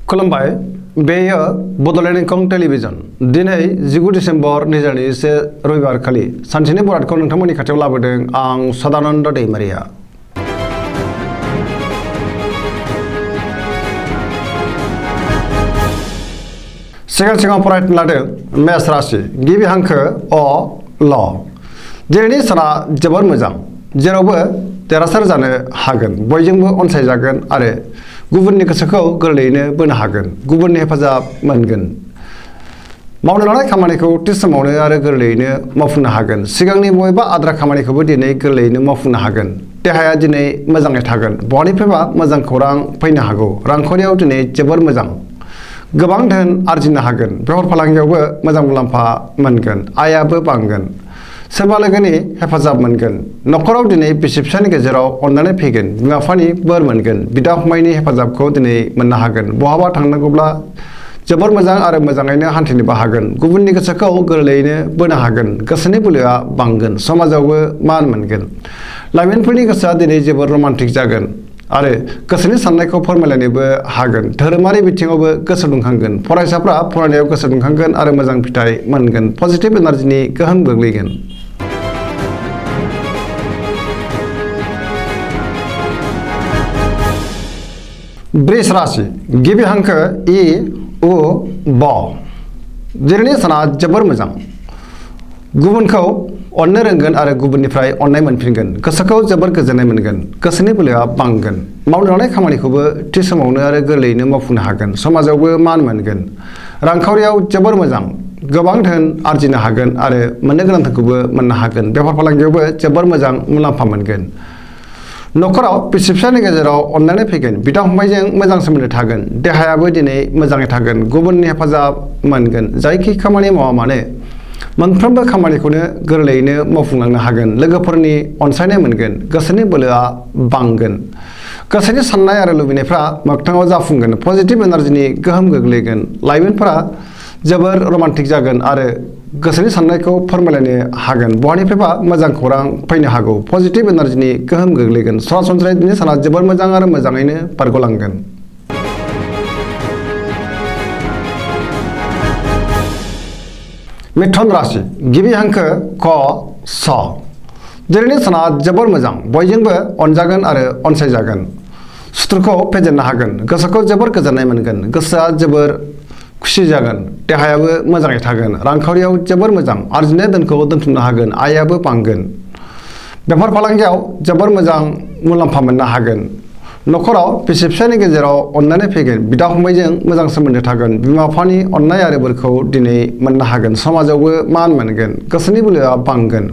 खुलुमबाय बेयो बड'लेण्ड इंखं टेलिभिजन दिनै 19 डिसेम्बर 2021 रबिबार खालि सानसेनि बरादखौ नोंथांमोननि खाथियाव लाबोदों आं सदानन्द दैमारिया। सिगां फरायनो लादों मेष राशि गिबि हांखो अ ल। दिनैनि साना जोबोर मोजां, जेरावबो देरहासार जानो हागोन, बयजोंबो अनसायजागोन आरो गुबुननि गोसोखौ गोरलैयैनो बोनो हागोन, गुबुननि हेफाजाब मोनगोन। मावनो लानाय खामानिखौ थि समावनो आरो गोरलैयैनो मावफुंनो हागोन। सिगांनि बबेबा आद्रा खामानिखौबो दिनै गोरलैयैनो मावफुंनो हागोन। देहाया दिनै मोजाङै थागोन, बहानिफ्रायबा मोजां खौरां फैनो हागौ। रांखावरियाव दिनै जोबोर मोजां, गोबां धोन आरजिनो हागोन। बेफार फालांगियावबो मोजां मुलाम्फा मोनगोन, आयाबो बांगोन। सोरबा लोगोनि हेफाजाब मोनगोन। न'खराव दिनै बिसि फिसायनि गेजेराव अननानै फैगोन, बिमा बिफानि बोर मोनगोन, बिदा फंबायनि हेफाजाबखौ दिनै मोननो हागोन। बहाबा थांनांगौब्ला जोबोर मोजां आरो मोजाङैनो हान्थिनोबो हागोन। गुबुननि गोसोखौ गोरलैयैनो बोनो हागोन, गोसोनि बोलोआ बांगोन, समाजावबो मान मोनगोन। लाइमोनफोरनि गोसोआ दिनै जोबोर रमान्टिक जागोन आरो गोसोनि साननायखौ फोरमायलायनोबो हागोन। धोरोमारि बिथिङावबो गोसो दुंखांगोन। फरायसाफ्रा फरायनायाव गोसो दुंखांगोन आरो मोजां फिथाइ मोनगोन। पजिटिभ एनार्जिनि गोहोम गोग्लैगोन। वृष राशि गिबि हांखो इ उ ब। दिनैनि साना जोबोर मोजां, गुबुनखौ अननो रोंगोन आरो गुबुननिफ्राय अननाय मोनफिनगोन। गोसोखौ जोबोर गोजोननाय मोनगोन, गोसोनि बोलोआ बांगोन। मावनो लानाय खामानिखौबो थि समावनो आरो गोरलैयैनो मावफुंनो हागोन। समाजावबो मान मोनगोन। रांखावरियाव जोबोर मोजां, गोबां धोन आरजिनो हागोन आरो मोननो गोनां धोनखौबो मोननो हागोन। बेफार फालांगियावबो जोबोर मोजां मुलाम्फा मोनगोन। न'खराव बिसि फिसायनि गेजेराव अननानै फैगोन, बिदा फंबायजों मोजां सोमोन्दो थागोन। देहायाबो दिनै मोजाङै थागोन, गुबुननि हेफाजाब मोनगोन। जायखि खामानि मावा मानो मोनफ्रोमबो खामानिखौनो गोरलैयैनो मावफुंलांनो हागोन। लोगोफोरनि अनसायनाय मोनगोन, गोसोनि बोलोआ बांगोन। गोसोनि साननाय आरो लुबैनायफ्रा मोगथाङाव जाफुंगोन। पजिटिभ एनार्जिनि गोहोम गोग्लैगोन। लाइमोनफोरा जोबोर रमान्टिक जागोन आरो गोसोनि साननायखौ फोरमायलायनो हागोन। बहानिफ्रायबा मोजां खौरां फैनो हागौ। पजिटिभ एनार्जिनि गोहोम गोग्लैगोन। सरासनस्रायै दिनै साना जोबोर मोजां आरो मोजाङैनो बारग'लांगोन। मिथुन राशि गिबि हांखो क स। दिनैनि साना जोबोर मोजां, बयजोंबो अनजागोन आरो अनसायजागोन। सुथुरखौ फेजेननो हागोन, गोसोखौ जोबोर गोजोननाय मोनगोन, गोसोआ जोबोर खुसि जागोन। देहायाबो मोजाङै थागोन। रांखावरियाव जोबोर मोजां, आरजिनाय धोनखौ दोनथुमनो हागोन, आयाबो बांगोन। बेफार फालांगियाव जोबोर मोजां मुलाम्फा मोननो हागोन। न'खराव बिसि फिसायनि गेजेराव अननानै फैगोन, बिदा फंबायजों मोजां सोमोन्दो थागोन। बिमा बिफानि अननाय आरो बोरखौ दिनै मोननो हागोन। समाजावबो मान मोनगोन, गोसोनि बोलोआ बांगोन।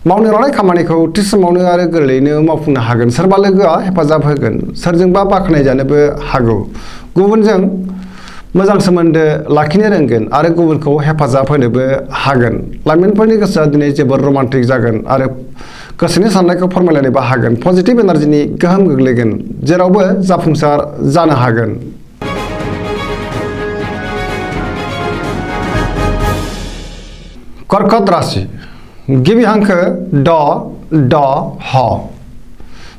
मावनो लानाय खामानिखौ थि समावनो आरो गोरलैयैनो मावफुंनो हागोन। सोरबा लोगोआ हेफाजाब होगोन, सोरजोंबा बाख्नायजानोबो हागौ। गुबुनजों मोजां सोमोन्दो लाखिनो रोंगोन आरो गुबुनखौ हेफाजाब होनोबो हागोन। लाइमोनफोरनि गोसोआ दिनै जोबोर रमान्टिक जागोन आरो गोसोनि साननायखौ फोरमायलायनोबो हागोन। पजिटिभ एनार्जिनि गोहोम गोग्लैगोन, जेरावबो जाफुंसार जानो हागोन। कर्कट राशि गिबि हांखो ड ड ह।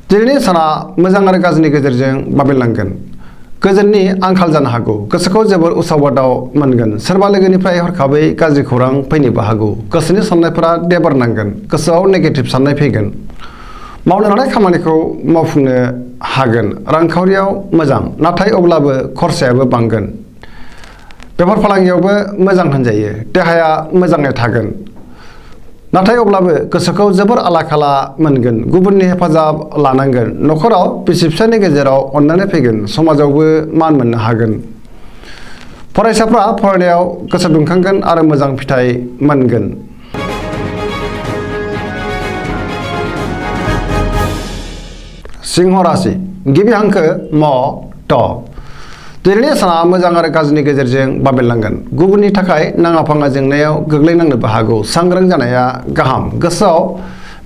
दिनैनि साना मोजां आरो गाज्रिनि गेजेरजों बाबेनलांगोन। गोजोननि आंखाल जानो हागौ। गोसोखौ जोबोर उसाव बादाव मोनगोन। सोरबा लोगोनिफ्राय हरखाबै गाज्रि खौरां फैनोबो हागौ। गोसोनि साननायफोरा देबारनांगोन, गोसोआव नेगेटिभ साननाय फैगोन। मावनो लानाय खामानिखौ मावफुंनो हागोन। रांखावरियाव मोजां, नाथाय अब्लाबो खरसायाबो बांगोन। बेफार फालांगियावबो मोजां होनजायो। देहाया मोजाङै थागोन, नाथाय अब्लाबो गोसोखौ जोबोर आला खाला मोनगोन। गुबुननि हेफाजाब लानांगोन। न'खराव बिसि फिसायनि गेजेराव अननानै फैगोन। समाजावबो मान मोननो हागोन। फरायसाफ्रा फरायनायाव गोसो दुंखांगोन आरो मोजां फिथाइ मोनगोन। सिंह राशि गिबि हांखो म ट। दिनैनि साना मोजां आरो गाज्रिनि गेजेरजों बाबेनलांगोन। गुबुननि थाखाय नाङा फाङा जेंनायाव गोग्लैनांनोबो हागौ। सांग्रां जानाया गाहाम। गोसोआव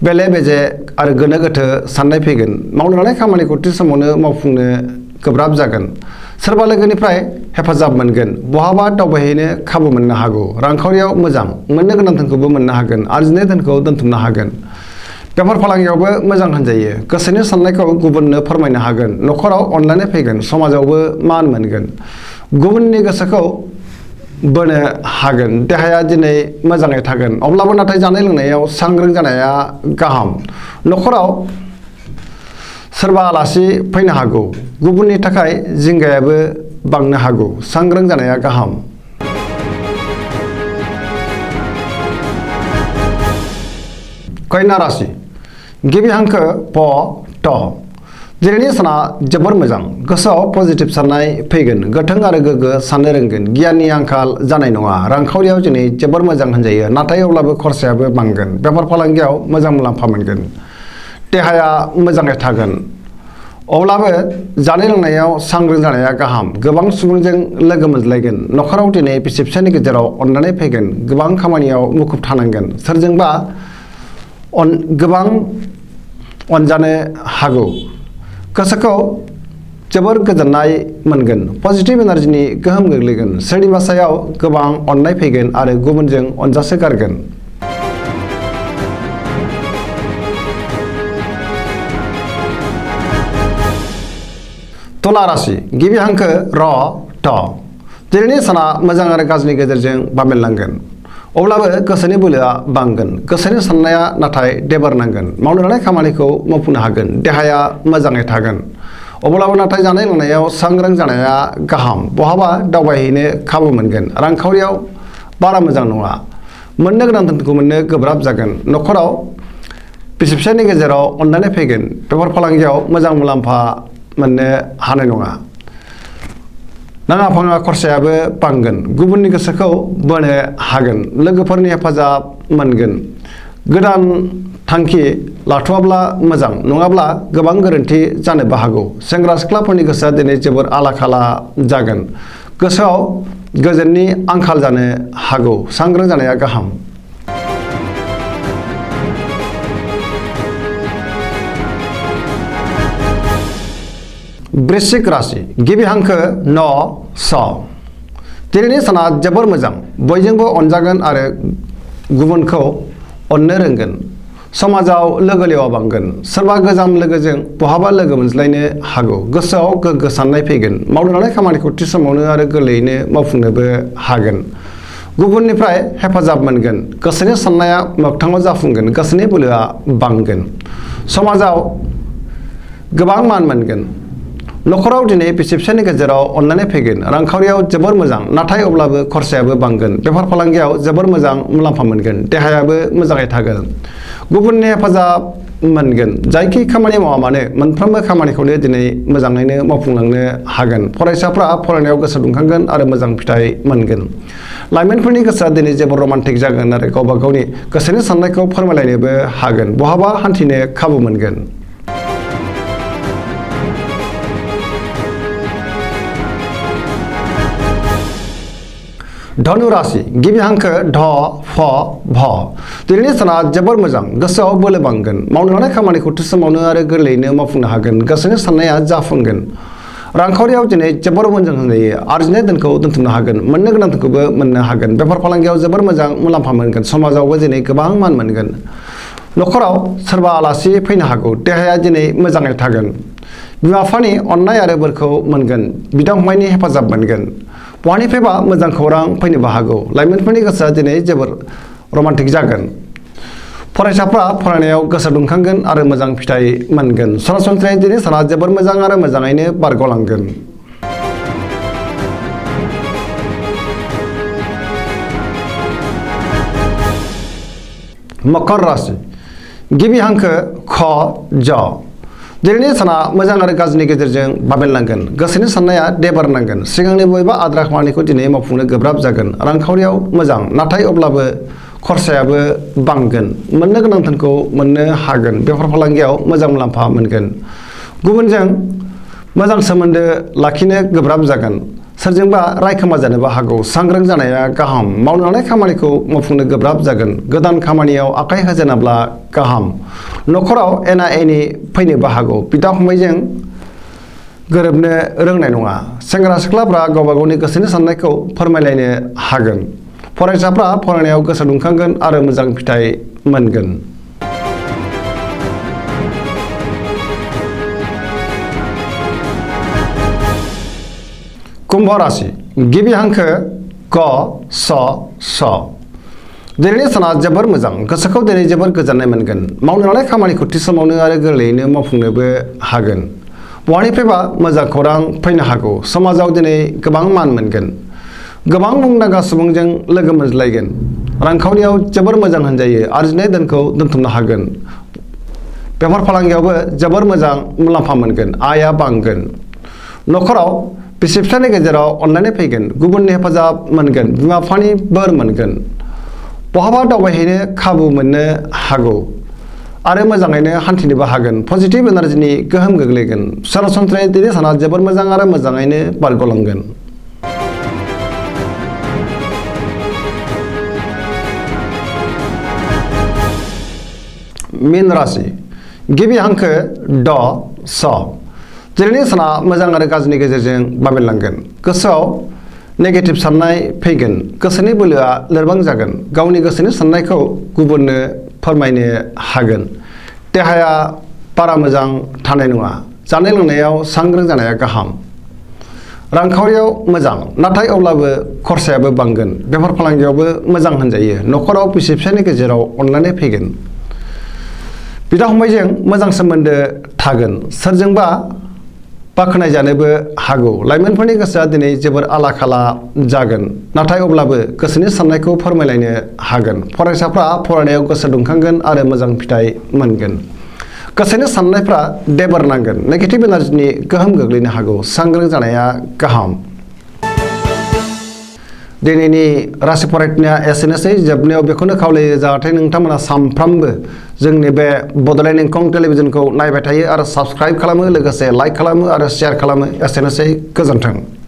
बेले बेजे आरो गोनो गोथो साननाय फैगोन। मावनो लानाय खामानिखौ थि समावनो मावफुंनो गोब्राब जागोन। सोरबा लोगोनिफ्राय हेफाजाब मोनगोन। बहाबा दावबायहैनो खाबु मोननो हागौ। रांखावरियाव मोजां, मोननो गोनां धोनखौबो मोननो हागोन, आरजिनाय धोनखौ दोनथुमनो हागोन। बेफार फालांगियावबो मोजां होनजायो। गोसोनि साननायखौ गुबुननो फोरमायनो हागोन, न'खराव अनलायनाय फैगोन, समाजावबो मान मोनगोन, गुबुननि गोसोखौ बोनो हागोन। देहाया दिनै मोजाङै थागोन, अब्लाबो नाथाय जानाय लोंनायाव सांग्रां जानाया गाहाम। न'खराव सोरबा आलासि फैनो हागौ, गुबुननि थाखाय जिंगायाबो बांनो हागौ, सांग्रां जानाया गाहाम। कन्या राशि गिबि हांखो प ट। दिनैनि साना जोबोर मोजां, गोसोआव पजिटिभ साननाय फैगोन, गोथों आरो गोग्गो साननो रोंगोन, गियाननि आंखाल जानाय नङा। रांखावरियाव दिनै जोबोर मोजां होनजायो, नाथाय अब्लाबो खरसायाबो बांगोन। बेफार फालांगियाव मोजां मुलाम्फा मोनगोन, देहाया मोजाङै थागोन, अब्लाबो जानाय लोंनायाव सांग्रां जानाया गाहाम। गोबां सुबुंजों लोगो मोनज्लायगोन, न'खराव दिनै बिसि फिसायनि गेजेराव अनलायनाय फैगोन, गोबां खामानियाव मुखुब थानांगोन, सोरजोंबा गोबां अनजानो हागौ, गोसोखौ जोबोर गोजोननाय मोनगोन, पजिटिभ एनार्जिनि गोहोम गोग्लैगोन, सोरनिबा सायाव गोबां अननाय फैगोन आरो गुबुनजों अनजासोगारगोन। तुला राशि गिबि हांखो र ट। दिनैनि साना मोजां आरो गाज्रिनि गेजेरजों बाबेनलांगोन, अब्लाबो गोसोनि बोलोआ बांगोन, गोसोनि साननाया नाथाय देबार नांगोन, मावनो लानाय खामानिखौ मावफुंनो हागोन, देहाया मोजाङै थागोन, अब्लाबो नाथाय जानाय लोंनायाव सांग्रां जानाया गाहाम। बहाबा दावबायहैनो खाबु मोनगोन, रांखावरियाव बारा मोजां नङा, मोननो गोनां धोनखौ मोननो गोब्राब जागोन, न'खराव बिसि फिसायनि गेजेराव अनलायनाय फैगोन, बेफार फालांगियाव मोजां मुलाम्फा मोननो हानाय नङा, नाङा फाङा खरसायाबो बांगोन, गुबुननि गोसोखौ बोनो हागोन, लोगोफोरनि हेफाजाब मोनगोन, गोदान थांखि लाथ'वाब्ला मोजां, नङाब्ला गोबां गोरोन्थि जानोबो हागौ। सेंग्रा सिख्लाफोरनि गोसोआ दिनै जोबोर आला खाला जागोन, गोसोआव गोजोननि आंखाल जानो हागौ, सांग्रां जानाया गाहाम। वृश्चिक राशि गिबि हांखो न स। दिनैनि साना जोबोर मोजां, बयजोंबो अनजागोन आरो गुबुनखौ अननो रोंगोन, समाजाव लोगो लेवा बांगोन, सोरबा गोजाम लोगोजों बहाबा लोगो मोनज्लायनो हागौ, गोसोआव गोग्गो साननाय फैगोन, मावनो लानाय खामानिखौ थि समावनो आरो गोरलैयैनो मावफुंनोबो हागोन, गुबुननिफ्राय हेफाजाब मोनगोन, गोसोनि साननाया मोगथाङाव जाफुंगोन, गोसोनि बोलोआ बांगोन, समाजाव गोबां मान मोनगोन, न'खराव दिनै बिसि फिसायनि गेजेराव अनलायनाय फैगोन, रांखावरियाव जोबोर मोजां, नाथाय अब्लाबो खरसायाबो बांगोन, बेफार फालांगियाव जोबोर मोजां मुलाम्फा मोनगोन, देहायाबो मोजाङै थागोन, गुबुननि हेफाजाब मोनगोन, जायखि खामानि मावा मानो मोनफ्रोमबो खामानिखौनो दिनै मोजाङैनो मावफुंलांनो हागोन, फरायसाफ्रा फरायनायाव गोसो दुंखांगोन आरो मोजां फिथाइ मोनगोन, लाइमोनफोरनि गोसोआ दिनै जोबोर रमान्टिक जागोन आरो गावबा गावनि गोसोनि साननायखौ फोरमायलायनोबो हागोन, बहाबा हान्थिनो खाबु मोनगोन। धनु राशि गिबि हांखो ढ फ भ। दिनैनि साना जोबोर मोजां, गोसोआव बोलो बांगोन, मावनो लानाय खामानिखौ थि समावनो आरो गोरलैयैनो मावफुंनो हागोन, गोसोनि साननाया जाफुंगोन, रांखावरियाव दिनै जोबोर मोजां होनजायो, आरजिनाय धोनखौ दोनथुमनो हागोन, मोननो गोनां धोनखौबो मोननो हागोन, बेफार फालांगियाव जोबोर मोजां मुलाम्फा मोनगोन, समाजावबो दिनै गोबां मान मोनगोन, न'खराव सोरबा आलासि फैनो हागौ, देहाया दिनै मोजाङै थागोन, बिमा बिफानि अननाय आरो बोरखौ मोनगोन, बिदा फंबायनि हेफाजाब मोनगोन, बहानिफ्रायबा मोजां खौरां फैनोबो हागौ, लाइमोनफोरनि गोसोआ दिनै जोबोर रमान्टिक जागोन, फरायसाफ्रा फरायनायाव गोसो दुंखांगोन आरो मोजां फिथाइ मोनगोन, सरासनस्रायै दिनै साना जोबोर मोजां आरो मोजाङैनो बारग'लांगोन। मकर राशि गिबि हांखो ख ज। दिनैनि साना मोजां आरो गाज्रिनि गेजेरजों बाबेनलांगोन, गोसोनि साननाया देबार नांगोन, सिगांनि बबेबा आद्रा खामानिखौ दिनै मावफुंनो गोब्राब जागोन, रांखावरियाव मोजां, नाथाय अब्लाबो खरसायाबो बांगोन, मोननो गोनां धोनखौ मोननो हागोन, बेफार फालांगियाव मोजां मुलाम्फा मोनगोन, गुबुनजों मोजां सोमोन्दो लाखिनो गोब्राब जागोन, सोरजोंबा रायखोमा जानोबो हागौ, सांग्रां जानाया गाहाम, मावनो लानाय खामानिखौ मावफुंनो गोब्राब जागोन, गोदान खामानियाव आखाइ होजेनाब्ला गाहाम, न'खराव एना एनि फैनोबो हागौ, बिदा फंबायजों गोरोबनो रोंनाय नङा, सेंग्रा सिख्लाफ्रा गावबा गावनि गोसोनि साननायखौ फोरमायलायनो हागोन, फरायसाफ्रा फरायनायाव गोसो दुंखांगोन आरो मोजां फिथाइ मोनगोन। कुम्भ राशि गिबि हांखो क स स दिनैनि साना जोबोर मोजां गोसोखौ दिनै जोबोर गोजोननाय मोनगोन मावनो लानाय खामानिखौ थि समावनो आरो गोरलैयैनो मावफुंनोबो हागोन बहानिफ्रायबा मोजां खौरां फैनो हागौ समाजाव दिनै गोबां मान मोनगोन गोबां मुंदांखा सुबुंजों लोगो मोनज्लायगोन रांखावरियाव जोबोर मोजां होनजायो आरजिनाय धोनखौ दोनथुमनो हागोन बेफार फालांगियावबो जोबोर मोजां मुलाम्फा मोनगोन आयआ बांगोन नखराव बिसि फिसायनि गेजेराव अनलायनाय फैगोन गुबुननि हेफाजाब मोनगोन बिमा बिफानि बोर मोनगोन बहाबा दावबायहैनो खाबु मोननो हागौ आरो मोजाङैनो हान्थिनोबो हागोन पजिटिभ एनार्जिनि गोहोम गोग्लैगोन सरासनस्रायै दिनै साना जोबोर मोजां आरो मोजाङैनो बारग'लांगोन मीन राशि गिबि हांखो ड स दिनैनि साना मोजां आरो गाज्रिनि गेजेरजों बाबेनलांगोन गोसोआव नेगेटिभ साननाय फैगोन गोसोनि बोलोआ लोरबां जागोन गावनि गोसोनि साननायखौ गुबुननो फोरमायनो हागोन देहाया बारा मोजां थानाय नङा जानाय लोंनायाव सांग्रां जानाया गाहाम रांखावरियाव मोजां नाथाय अब्लाबो खरसायाबो बांगोन बेफार फालांगियावबो मोजां होनजायो नखराव बिसि फिसायनि गेजेराव अनलायनाय फैगोन बिदा फंबायजों मोजां सोमोन्दो थागोन सोरजोंबा बाखनाय जानोबो हागौ लाइमोनफोरनि गोसोआ दिनै जोबोर आला खाला जागोन नाथाय अब्लाबो गोसोनि साननायखौ फोरमायलायनो हागोन फरायसाफ्रा फरायनायाव गोसो दुंखांगोन आरो मोजां फिथाइ मोनगोन गोसोनि साननायफ्रा देबार नांगोन नेगेटिभ एनार्जिनि गोहोम गोग्लैनो हागौ सांग्रां जानाया गाहाम दिनैनि राशि फरायनाया एसेनोसै जोबनायाव बेखौनो खावलायो जाहाथे नोंथांमोना सानफ्रामबो जोंनि बे बड'लेण्ड इंखं टेलिभिजनखौ नायबाय थायो आरो साबस्क्राइब खालामो लोगोसे लाइक खालामो आरो शेयार खालामो एसेनोसै गोजोन्थों।